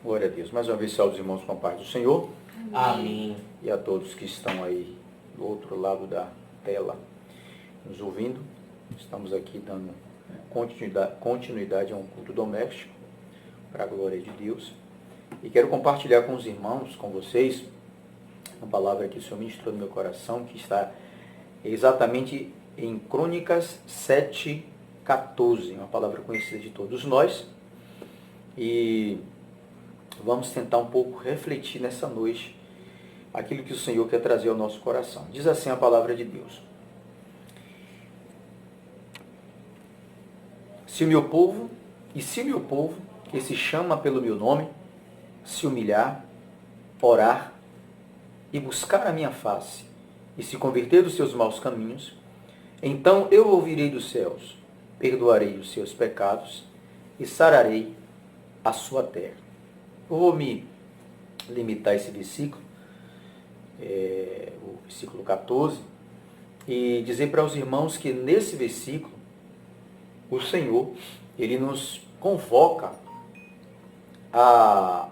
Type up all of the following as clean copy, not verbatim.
Glória a Deus. Mais uma vez, salve os irmãos com a paz do Senhor. Amém. E a todos que estão aí do outro lado da tela, nos ouvindo. Estamos aqui dando continuidade a um culto doméstico, para a glória de Deus. E quero compartilhar com os irmãos, com vocês, uma palavra que o Senhor ministrou no meu coração, que está exatamente em Crônicas 7:14, uma palavra conhecida de todos nós. E vamos tentar um pouco refletir nessa noite aquilo que o Senhor quer trazer ao nosso coração. Diz assim a palavra de Deus: se o meu povo, que se chama pelo meu nome, se humilhar, orar e buscar a minha face, e se converter dos seus maus caminhos, então eu ouvirei dos céus, perdoarei os seus pecados e sararei a sua terra. Eu vou me limitar a esse versículo, o versículo 14, e dizer para os irmãos que nesse versículo, o Senhor, Ele nos convoca a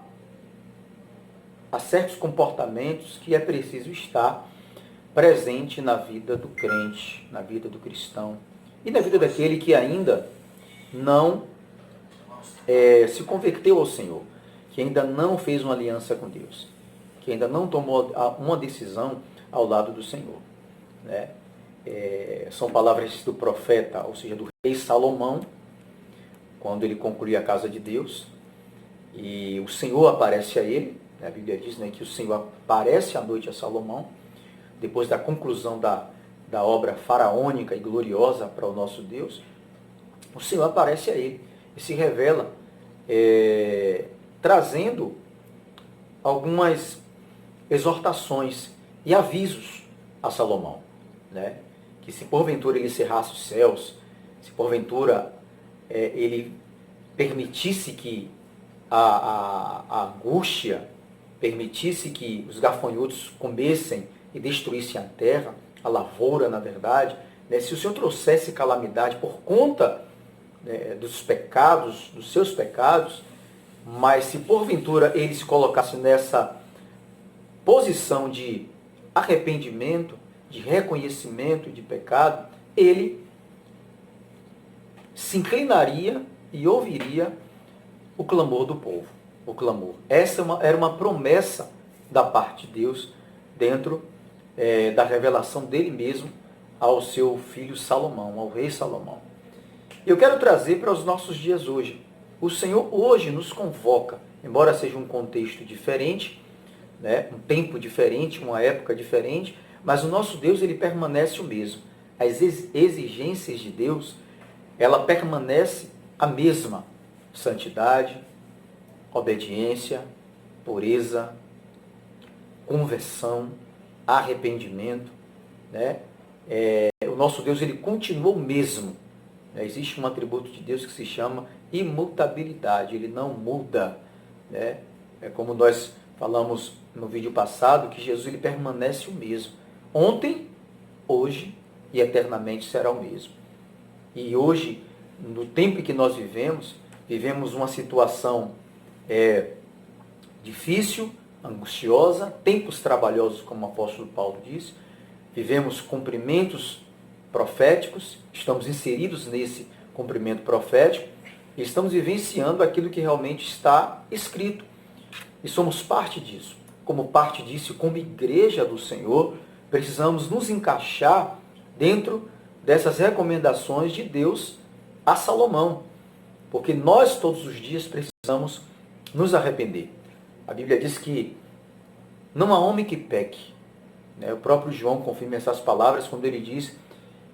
certos comportamentos que é preciso estar presente na vida do crente, na vida do cristão, e na vida daquele que ainda não se converteu ao Senhor, que ainda não fez uma aliança com Deus, que ainda não tomou uma decisão ao lado do Senhor, né? São palavras do profeta, ou seja, do rei Salomão, quando ele concluiu a casa de Deus, e o Senhor aparece a ele, né? A Bíblia diz, né, que o Senhor aparece à noite a Salomão, depois da conclusão da obra faraônica e gloriosa para o nosso Deus. O Senhor aparece a ele e se revela, trazendo algumas exortações e avisos a Salomão, né? Que se porventura ele cerrasse os céus, se porventura ele permitisse que a angústia, permitisse que os gafanhotos comessem e destruíssem a terra, a lavoura, na verdade, né? Se o Senhor trouxesse calamidade por conta, né, dos pecados, dos seus pecados, mas se porventura ele se colocasse nessa posição de arrependimento, de reconhecimento de pecado, ele se inclinaria e ouviria o clamor do povo, o clamor. Essa era uma promessa da parte de Deus dentro da revelação dele mesmo ao seu filho Salomão, ao rei Salomão. Eu quero trazer para os nossos dias hoje. O Senhor hoje nos convoca, embora seja um contexto diferente, né, um tempo diferente, uma época diferente, mas o nosso Deus, ele permanece o mesmo. As exigências de Deus, ela permanece a mesma: santidade, obediência, pureza, conversão, arrependimento, né? O nosso Deus, ele continua o mesmo. Existe um atributo de Deus que se chama imutabilidade, ele não muda, né? É como nós falamos no vídeo passado, que Jesus, ele permanece o mesmo. Ontem, hoje e eternamente será o mesmo. E hoje, no tempo em que nós vivemos uma situação difícil, angustiosa, tempos trabalhosos, como o apóstolo Paulo disse. Vivemos cumprimentos proféticos, estamos inseridos nesse cumprimento profético e estamos vivenciando aquilo que realmente está escrito. E somos parte disso. Como parte disso, como igreja do Senhor, precisamos nos encaixar dentro dessas recomendações de Deus a Salomão. Porque nós, todos os dias, precisamos nos arrepender. A Bíblia diz que não há homem que peque, né? O próprio João confirma essas palavras quando ele diz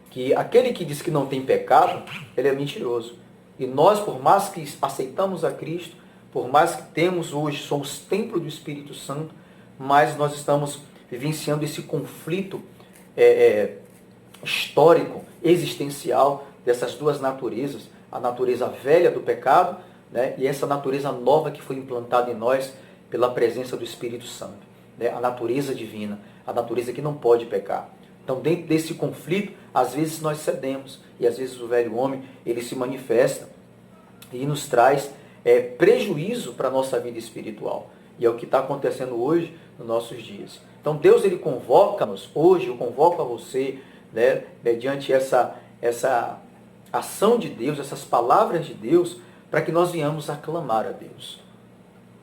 que aquele que diz que não tem pecado, ele é mentiroso. E nós, por mais que aceitamos a Cristo, por mais que temos hoje, somos templo do Espírito Santo, mas nós estamos vivenciando esse conflito histórico, existencial, dessas duas naturezas, a natureza velha do pecado, né, e essa natureza nova que foi implantada em nós pela presença do Espírito Santo, né, a natureza divina, a natureza que não pode pecar. Então, dentro desse conflito, às vezes nós cedemos, e às vezes o velho homem, ele se manifesta e nos traz prejuízo para a nossa vida espiritual. E é o que está acontecendo hoje nos nossos dias. Então Deus, ele convoca-nos, hoje eu convoco a você, né, mediante essa ação de Deus, essas palavras de Deus, para que nós venhamos a clamar a Deus.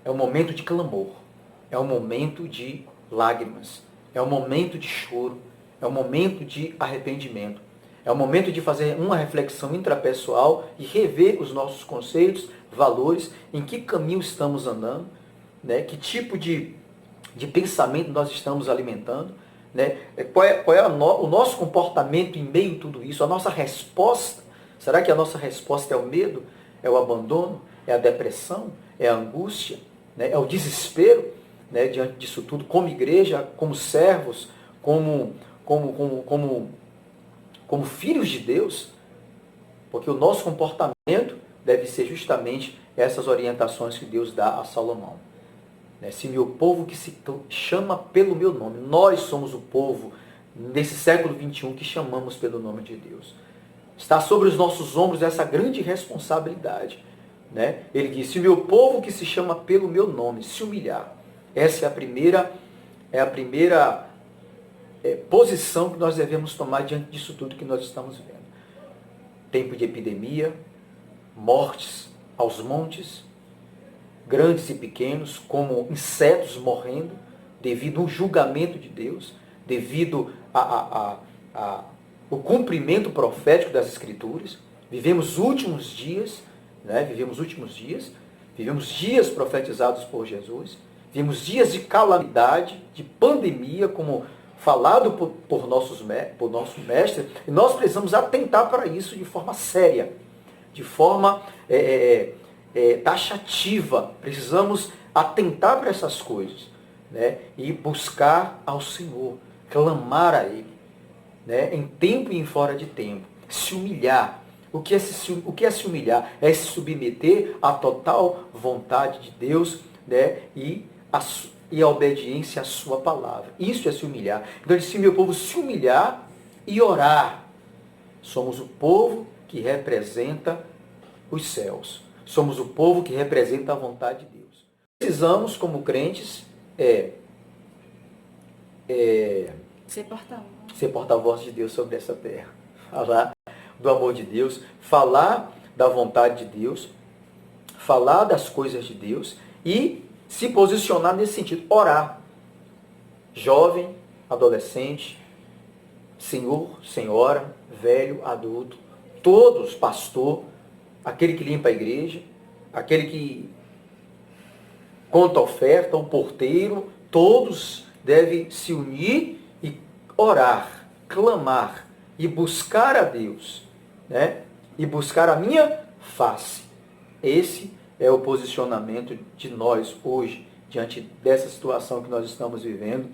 É um momento de clamor, é um momento de lágrimas, é um momento de choro, é um momento de arrependimento. É o momento de fazer uma reflexão intrapessoal e rever os nossos conceitos, valores, em que caminho estamos andando, né? Que tipo de pensamento nós estamos alimentando, né? Qual é o nosso comportamento em meio a tudo isso, a nossa resposta. Será que a nossa resposta é o medo, é o abandono, é a depressão, é a angústia, né? É o desespero, né? Diante disso tudo, como igreja, como servos, como filhos de Deus? Porque o nosso comportamento deve ser justamente essas orientações que Deus dá a Salomão. Se meu povo que se chama pelo meu nome, nós somos o povo nesse século XXI que chamamos pelo nome de Deus. Está sobre os nossos ombros essa grande responsabilidade. Ele diz, se meu povo que se chama pelo meu nome se humilhar, essa é a primeira posição que nós devemos tomar diante disso tudo que nós estamos vendo. Tempo de epidemia, mortes aos montes, grandes e pequenos, como insetos morrendo, devido ao julgamento de Deus, devido ao cumprimento profético das Escrituras. Vivemos últimos dias, vivemos dias profetizados por Jesus, vivemos dias de calamidade, de pandemia, como falado por nosso mestre, e nós precisamos atentar para isso de forma séria, de forma taxativa. Precisamos atentar para essas coisas, e buscar ao Senhor, clamar a Ele, em tempo e em fora de tempo, se humilhar. O que é se humilhar? É se submeter à total vontade de Deus, e a obediência à sua palavra. Isso é se humilhar. Então, se meu povo se humilhar e orar, somos o povo que representa os céus. Somos o povo que representa a vontade de Deus. Precisamos, como crentes, ser porta-voz de Deus sobre essa terra. Falar do amor de Deus, falar da vontade de Deus, falar das coisas de Deus e se posicionar nesse sentido. Orar. Jovem, adolescente, senhor, senhora, velho, adulto, todos, pastor, aquele que limpa a igreja, aquele que conta a oferta, o porteiro, todos devem se unir e orar, clamar e buscar a Deus, e buscar a minha face. Esse é o posicionamento de nós hoje, diante dessa situação que nós estamos vivendo,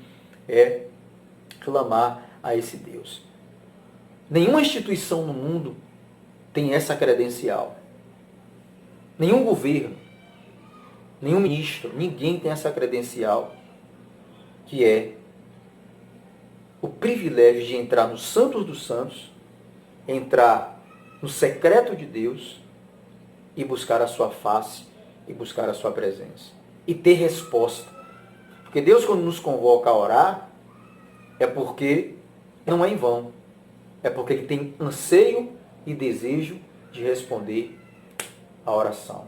é clamar a esse Deus. Nenhuma instituição no mundo tem essa credencial. Nenhum governo, nenhum ministro, ninguém tem essa credencial, que é o privilégio de entrar no Santos dos Santos, entrar no secreto de Deus e buscar a sua face e buscar a sua presença. E ter resposta. Porque Deus, quando nos convoca a orar, é porque não é em vão. É porque Ele tem anseio e desejo de responder a oração.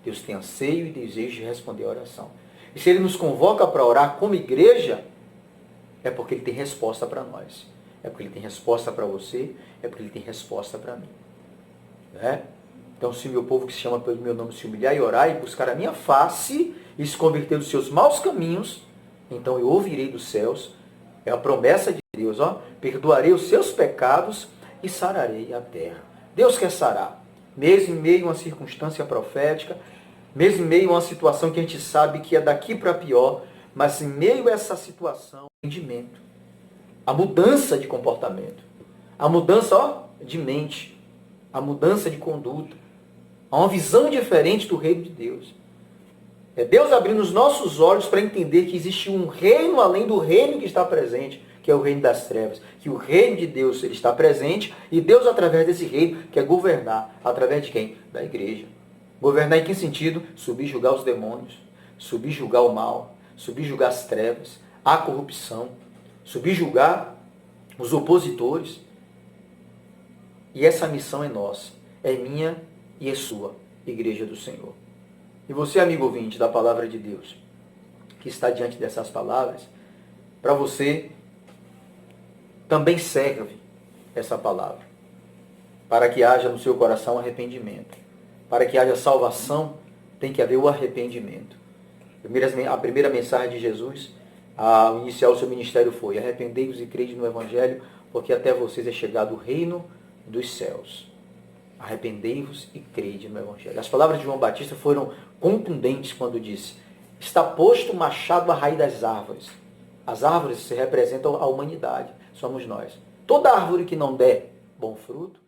Deus tem anseio e desejo de responder a oração. E se Ele nos convoca para orar como igreja, é porque Ele tem resposta para nós. É porque Ele tem resposta para você, é porque Ele tem resposta para mim. Então, se meu povo que se chama pelo meu nome se humilhar e orar e buscar a minha face e se converter dos seus maus caminhos, então eu ouvirei dos céus. É a promessa de Deus, perdoarei os seus pecados e sararei a terra. Deus quer sarar, mesmo em meio a uma circunstância profética, mesmo em meio a uma situação que a gente sabe que é daqui para pior, mas em meio a essa situação, entendimento, a mudança de comportamento, a mudança de mente, a mudança de conduta, a uma visão diferente do reino de Deus. É Deus abrindo os nossos olhos para entender que existe um reino além do reino que está presente, que é o reino das trevas. Que o reino de Deus ele está presente e Deus, através desse reino, quer governar. Através de quem? Da igreja. Governar em que sentido? Subjugar os demônios, subjugar o mal, subjugar as trevas, a corrupção, subjugar os opositores. E essa missão é nossa, é minha e é sua, Igreja do Senhor. E você, amigo ouvinte da Palavra de Deus, que está diante dessas palavras, para você também serve essa palavra, para que haja no seu coração arrependimento. Para que haja salvação, tem que haver o arrependimento. A primeira mensagem de Jesus, ao iniciar o seu ministério, foi: arrependei-vos e crede no Evangelho, porque até vocês é chegado o reino dos céus. Arrependei-vos e crede no Evangelho. As palavras de João Batista foram contundentes quando disse: está posto o machado à raiz das árvores. As árvores se representam a humanidade, somos nós. Toda árvore que não der bom fruto,